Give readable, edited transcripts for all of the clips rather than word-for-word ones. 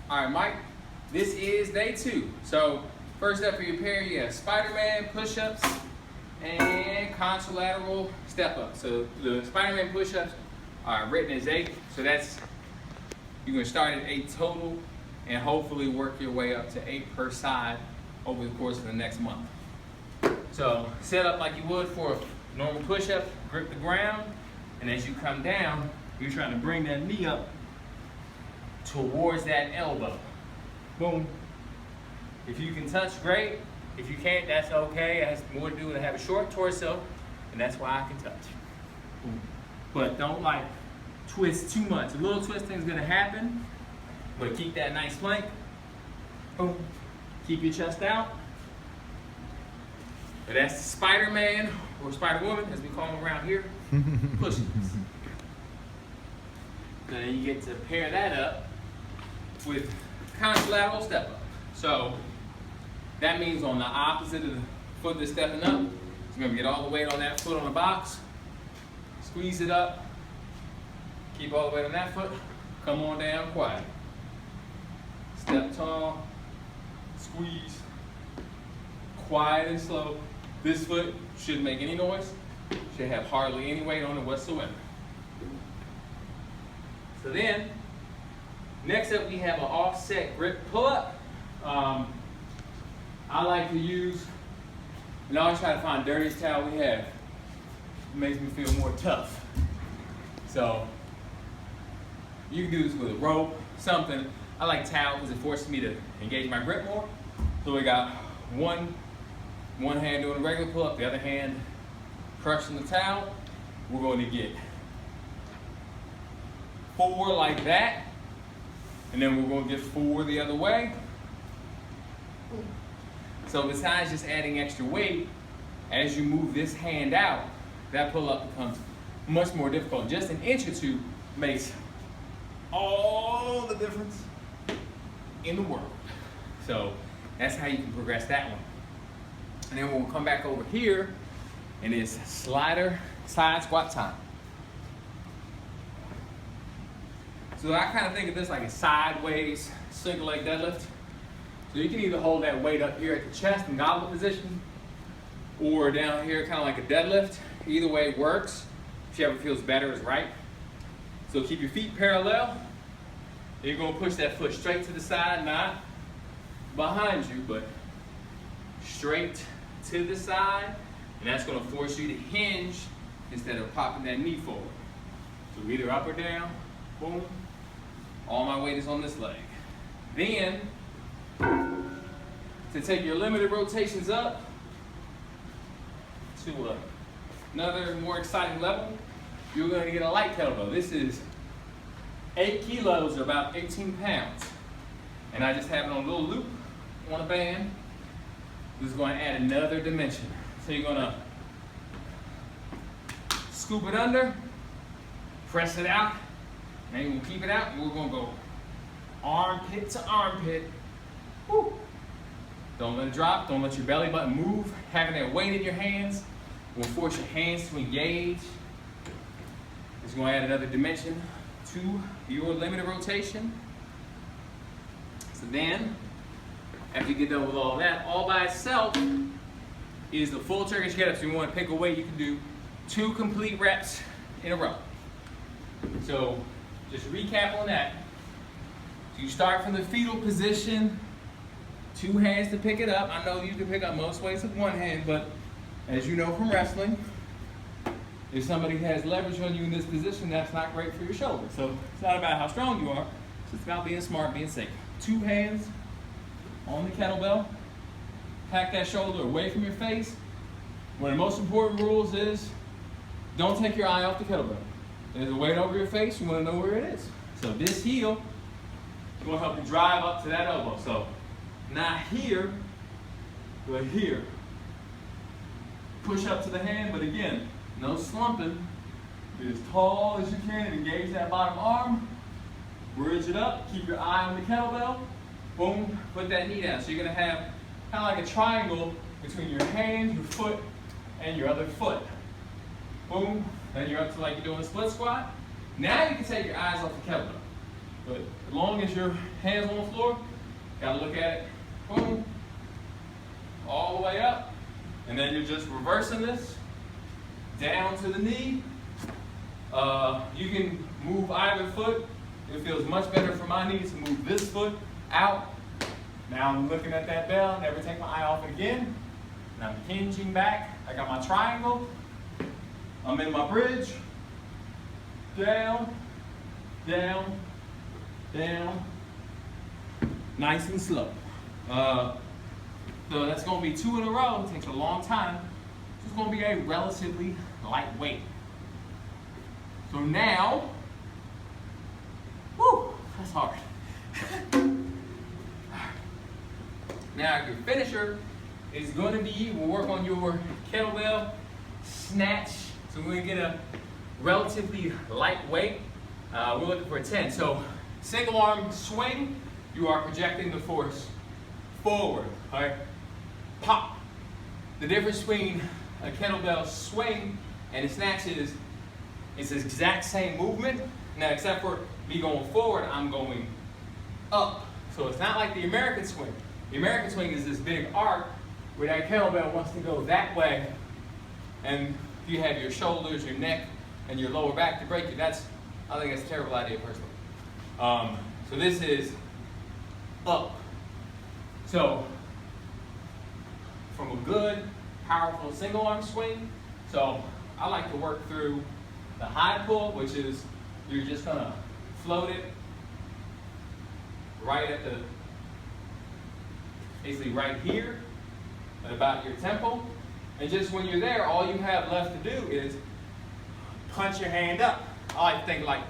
All right, Mike, this is day 2. So first up for your pair, you have Spider-Man push-ups and contralateral step-ups. So the Spider-Man push-ups are written as 8. So that's, you're gonna start at 8 total and hopefully work your way up to 8 per side over the course of the next month. So set up like you would for a normal push-up, grip the ground, and as you come down, you're trying to bring that knee up towards that elbow. Boom. If you can touch, great. If you can't, that's okay. It has more to do with having a short torso, and that's why I can touch. Boom. But don't like twist too much. A little twisting is gonna happen, but keep that nice plank. Boom. Keep your chest out. But that's the Spider-Man, or Spider-Woman, as we call them around here, push-ups. Then you get to pair that up with contralateral step up. So that means on the opposite of the foot that's stepping up, it's gonna get all the weight on that foot on the box, squeeze it up, keep all the weight on that foot, come on down quiet. Step tall, squeeze, quiet and slow. This foot shouldn't make any noise, should have hardly any weight on it whatsoever. So then, next up we have an offset grip pull-up. I like to use, and I always try to find the dirtiest towel we have. It makes me feel more tough. So, you can do this with a rope, something. I like towel because it forces me to engage my grip more. So we got one hand doing a regular pull-up, the other hand crushing the towel. We're going to get 4 like that, and then we're going to get 4 the other way. So besides just adding extra weight, as you move this hand out, that pull-up becomes much more difficult. Just an inch or two makes all the difference in the world. So that's how you can progress that one. And then we'll come back over here, and it's slider side squat time. So I kind of think of this like a sideways single leg deadlift. So you can either hold that weight up here at the chest in goblet position, or down here kind of like a deadlift. Either way works. Whichever feels better is right. So keep your feet parallel. You're going to push that foot straight to the side, not behind you, but straight to the side. And that's going to force you to hinge instead of popping that knee forward. So either up or down, boom. All my weight is on this leg. Then, to take your limited rotations up to another more exciting level, you're going to get a light kettlebell. This is 8 kilos or about 18 pounds. And I just have it on a little loop on a band. This is going to add another dimension. So you're going to scoop it under, press it out, and you're going to keep it out, and we're going to go armpit to armpit. Woo. Don't let it drop. Don't let your belly button move. Having that weight in your hands will force your hands to engage. It's going to add another dimension to your limited rotation. So then, after you get done with all that, all by itself is the full Turkish get-up. So you want to pick a weight, you can do 2 complete reps in a row. So just recap on that. So you start from the fetal position, 2 hands to pick it up. I know you can pick up most weights with 1 hand, but as you know from wrestling, if somebody has leverage on you in this position, that's not great for your shoulder. So it's not about how strong you are, it's about being smart, being safe. 2 hands on the kettlebell, pack that shoulder away from your face. One of the most important rules is don't take your eye off the kettlebell. There's a weight over your face, you want to know where it is. So this heel is going to help you drive up to that elbow. So not here, but here. Push up to the hand, but again, no slumping. Be as tall as you can and engage that bottom arm. Bridge it up, keep your eye on the kettlebell. Boom, put that knee down. So you're going to have kind of like a triangle between your hand, your foot, and your other foot. Boom, then you're up to like you're doing a split squat. Now you can take your eyes off the kettlebell. But long as your hands on the floor. Gotta look at it. Boom. All the way up. And then you're just reversing this down to the knee. You can move either foot. It feels much better for my knee to move this foot out. Now I'm looking at that bell, never take my eye off it again. And I'm hinging back. I got my triangle. I'm in my bridge. Down, down, down. Nice and slow. So that's going to be 2 in a row. It takes a long time. This is going to be a relatively lightweight. So now, whoo, that's hard. Now your finisher is going to be, we'll work on your kettlebell snatch. So we're going to get a relatively lightweight. We're looking for a 10. So single arm swing, you are projecting the force forward. All right, pop. The difference between a kettlebell swing and a snatch is it's the exact same movement. Now, except for me going forward, I'm going up. So it's not like the American swing. The American swing is this big arc where that kettlebell wants to go that way, and you have your shoulders, your neck, and your lower back to break you. I think that's a terrible idea personally. So this is up. So from a good, powerful single arm swing, so I like to work through the high pull, which is you're just gonna float it right at the, basically right here at about your temple. And just when you're there, all you have left to do is punch your hand up. I like to think like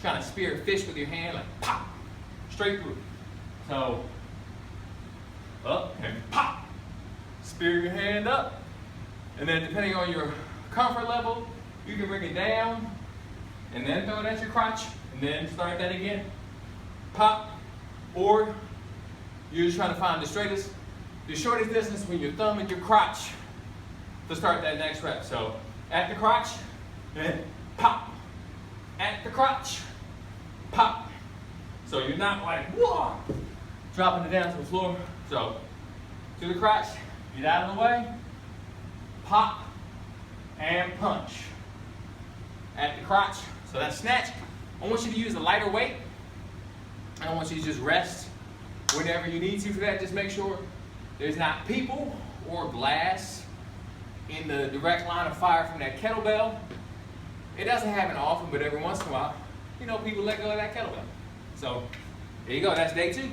trying to spear a fish with your hand, like pop, straight through. So up and pop, spear your hand up. And then depending on your comfort level, you can bring it down and then throw it at your crotch and then start that again. Pop. Or you're just trying to find the shortest distance between your thumb and your crotch to start that next rep. So at the crotch, and pop. At the crotch, pop. So you're not like, whoa, dropping it down to the floor. So to the crotch, get out of the way, pop, and punch. At the crotch. So that snatch, I want you to use a lighter weight. I don't want you to just rest whenever you need to for that. Just make sure there's not people or glass in the direct line of fire from that kettlebell. It doesn't happen often, but every once in a while, you know, people let go of that kettlebell. So there you go, that's day 2.